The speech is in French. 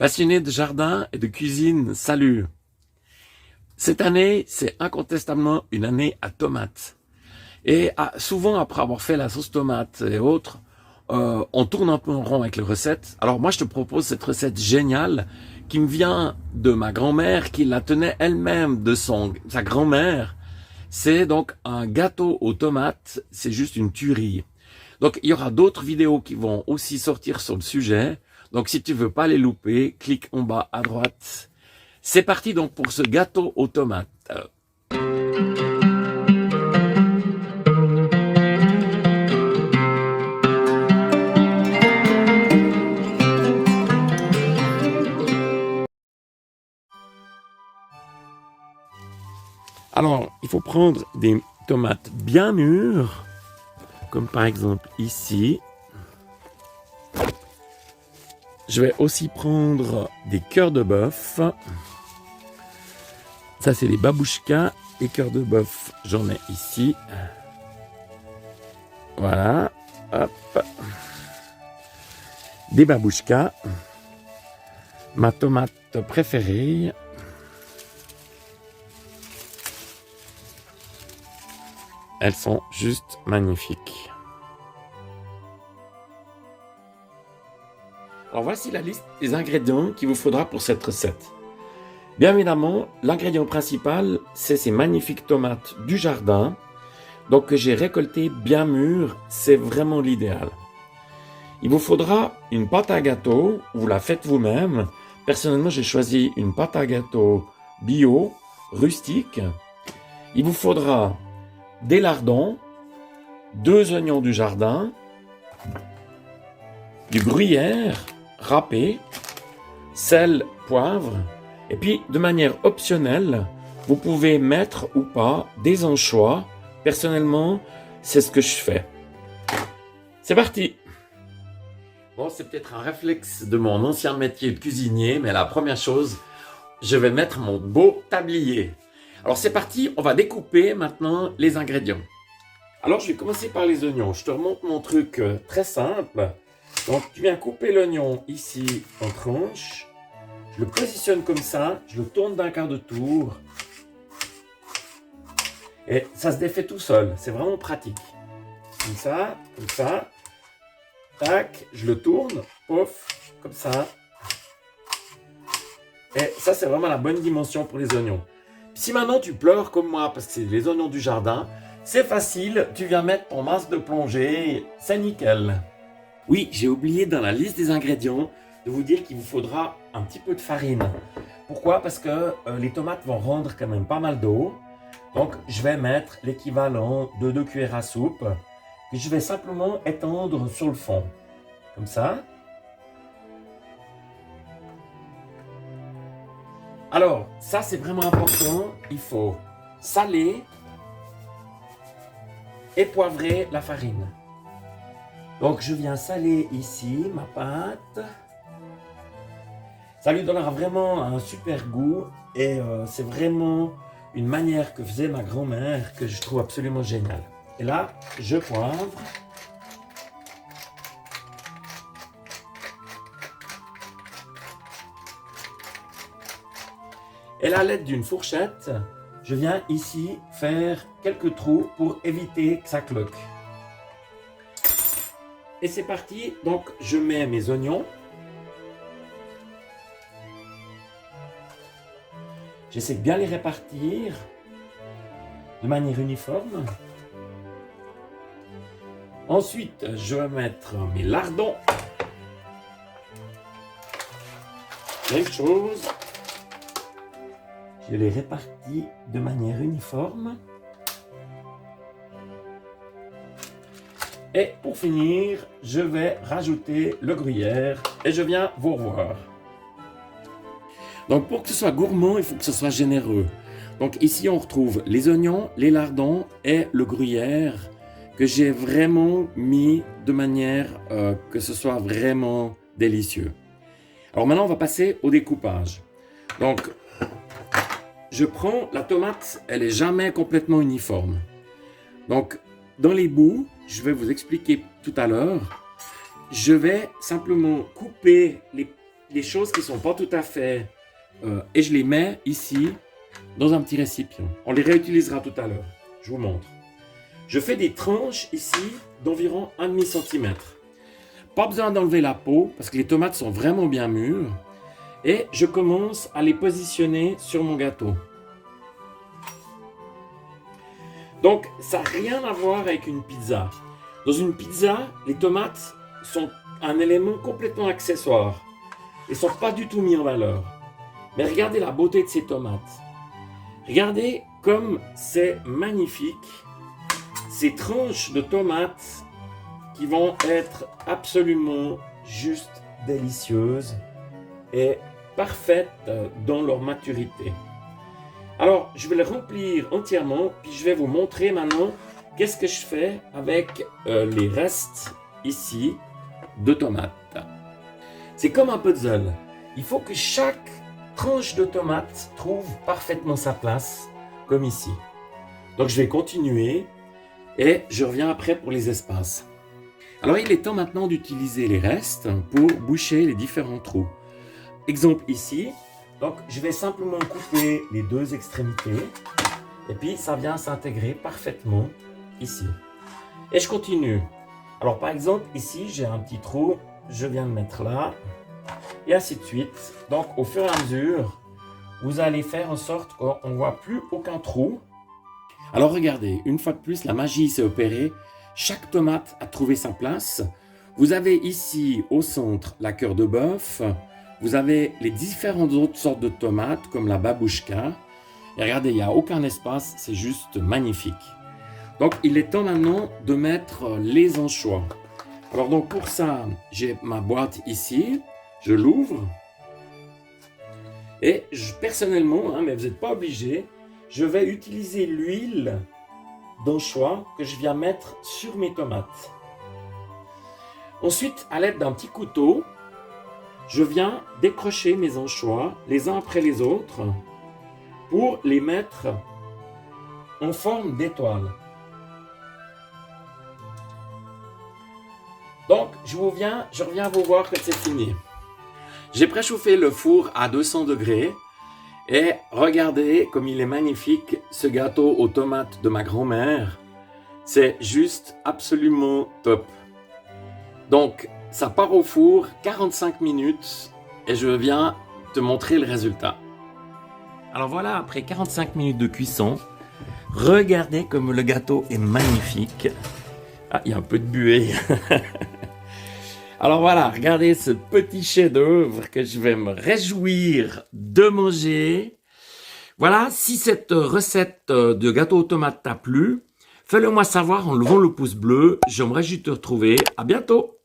Passionné de jardin et de cuisine, salut! Cette année, c'est incontestablement une année à tomates. Et souvent, après avoir fait la sauce tomate et autres, on tourne un peu en rond avec les recettes. Alors moi, je te propose cette recette géniale qui me vient de ma grand-mère, qui la tenait elle-même de sa grand-mère. C'est donc un gâteau aux tomates, c'est juste une tuerie. Donc il y aura d'autres vidéos qui vont aussi sortir sur le sujet. Donc si tu veux pas les louper, clique en bas à droite. C'est parti donc pour ce gâteau aux tomates. Alors, il faut prendre des tomates bien mûres, comme par exemple ici. Je vais aussi prendre des cœurs de bœuf. Ça, c'est des babouchkas et cœurs de bœuf. J'en ai ici. Voilà. Hop. Des babouchkas. Ma tomate préférée. Elles sont juste magnifiques. Alors voici la liste des ingrédients qu'il vous faudra pour cette recette. Bien évidemment, l'ingrédient principal, c'est ces magnifiques tomates du jardin, donc que j'ai récoltées bien mûres, c'est vraiment l'idéal. Il vous faudra une pâte à gâteau, vous la faites vous-même. Personnellement, j'ai choisi une pâte à gâteau bio, rustique. Il vous faudra des lardons, 2 oignons du jardin, du gruyère râpé, sel, poivre, et puis de manière optionnelle, vous pouvez mettre ou pas des anchois. Personnellement, c'est ce que je fais. C'est parti! Bon, c'est peut-être un réflexe de mon ancien métier de cuisinier, mais la première chose, je vais mettre mon beau tablier. Alors c'est parti, on va découper maintenant les ingrédients. Alors je vais commencer par les oignons. Je te remonte mon truc très simple. Donc tu viens couper l'oignon ici en tranches. Je le positionne comme ça, je le tourne d'un quart de tour. Et ça se défait tout seul, c'est vraiment pratique. Comme ça. Tac, je le tourne, pof, comme ça. Et ça c'est vraiment la bonne dimension pour les oignons. Si maintenant tu pleures comme moi parce que c'est les oignons du jardin, c'est facile, tu viens mettre ton masque de plongée, c'est nickel. Oui, j'ai oublié dans la liste des ingrédients de vous dire qu'il vous faudra un petit peu de farine. Pourquoi? Parce que les tomates vont rendre quand même pas mal d'eau. Donc je vais mettre l'équivalent de 2 cuillères à soupe que je vais simplement étendre sur le fond. Comme ça. Alors, ça c'est vraiment important, il faut saler et poivrer la farine. Donc je viens saler ici ma pâte. Ça lui donnera vraiment un super goût et c'est vraiment une manière que faisait ma grand-mère que je trouve absolument géniale. Et là, je poivre. Et à l'aide d'une fourchette, je viens ici faire quelques trous pour éviter que ça cloque. Et c'est parti, donc je mets mes oignons. J'essaie de bien les répartir de manière uniforme. Ensuite, je vais mettre mes lardons. Même chose. Je les répartis de manière uniforme. Et pour finir, je vais rajouter le gruyère et je viens vous revoir. Donc pour que ce soit gourmand, il faut que ce soit généreux. Donc ici on retrouve les oignons, les lardons et le gruyère que j'ai vraiment mis de manière que ce soit vraiment délicieux. Alors maintenant on va passer au découpage. Donc je prends la tomate, elle est jamais complètement uniforme. Donc dans les bouts, je vais vous expliquer tout à l'heure, je vais simplement couper les les choses qui ne sont pas tout à fait... et je les mets ici, dans un petit récipient. On les réutilisera tout à l'heure. Je vous montre. Je fais des tranches ici d'environ 1,5 cm. Pas besoin d'enlever la peau, parce que les tomates sont vraiment bien mûres. Et je commence à les positionner sur mon gâteau. Donc, ça n'a rien à voir avec une pizza. Dans une pizza, les tomates sont un élément complètement accessoire. Ils ne sont pas du tout mis en valeur. Mais regardez la beauté de ces tomates. Regardez comme c'est magnifique. Ces tranches de tomates qui vont être absolument juste délicieuses et parfaites dans leur maturité. Alors, je vais les remplir entièrement, puis je vais vous montrer maintenant qu'est-ce que je fais avec les restes ici de tomates. C'est comme un puzzle. Il faut que chaque tranche de tomate trouve parfaitement sa place, comme ici. Donc, je vais continuer et je reviens après pour les espaces. Alors, il est temps maintenant d'utiliser les restes pour boucher les différents trous. Exemple ici. Donc, je vais simplement couper les deux extrémités et puis ça vient s'intégrer parfaitement ici. Et je continue. Alors, par exemple, ici, j'ai un petit trou, je viens de mettre là et ainsi de suite. Donc, au fur et à mesure, vous allez faire en sorte qu'on ne voit plus aucun trou. Alors, regardez, une fois de plus, la magie s'est opérée. Chaque tomate a trouvé sa place. Vous avez ici, au centre, la cœur de bœuf. Vous avez les différentes autres sortes de tomates, comme la babouchka. Et regardez, il n'y a aucun espace, c'est juste magnifique. Donc, il est temps maintenant de mettre les anchois. Alors, donc, pour ça, j'ai ma boîte ici. Je l'ouvre. Et personnellement, mais vous n'êtes pas obligé, je vais utiliser l'huile d'anchois que je viens mettre sur mes tomates. Ensuite, à l'aide d'un petit couteau, je viens décrocher mes anchois les uns après les autres pour les mettre en forme d'étoile. Donc, je reviens vous voir que c'est fini. J'ai préchauffé le four à 200 degrés et regardez comme il est magnifique ce gâteau aux tomates de ma grand-mère. C'est juste absolument top. Donc, ça part au four, 45 minutes, et je viens te montrer le résultat. Alors voilà, après 45 minutes de cuisson, regardez comme le gâteau est magnifique. Ah, il y a un peu de buée. Alors voilà, regardez ce petit chef-d'œuvre que je vais me réjouir de manger. Voilà, si cette recette de gâteau aux tomates t'a plu, fais-le moi savoir en levant le pouce bleu. J'aimerais juste te retrouver. À bientôt!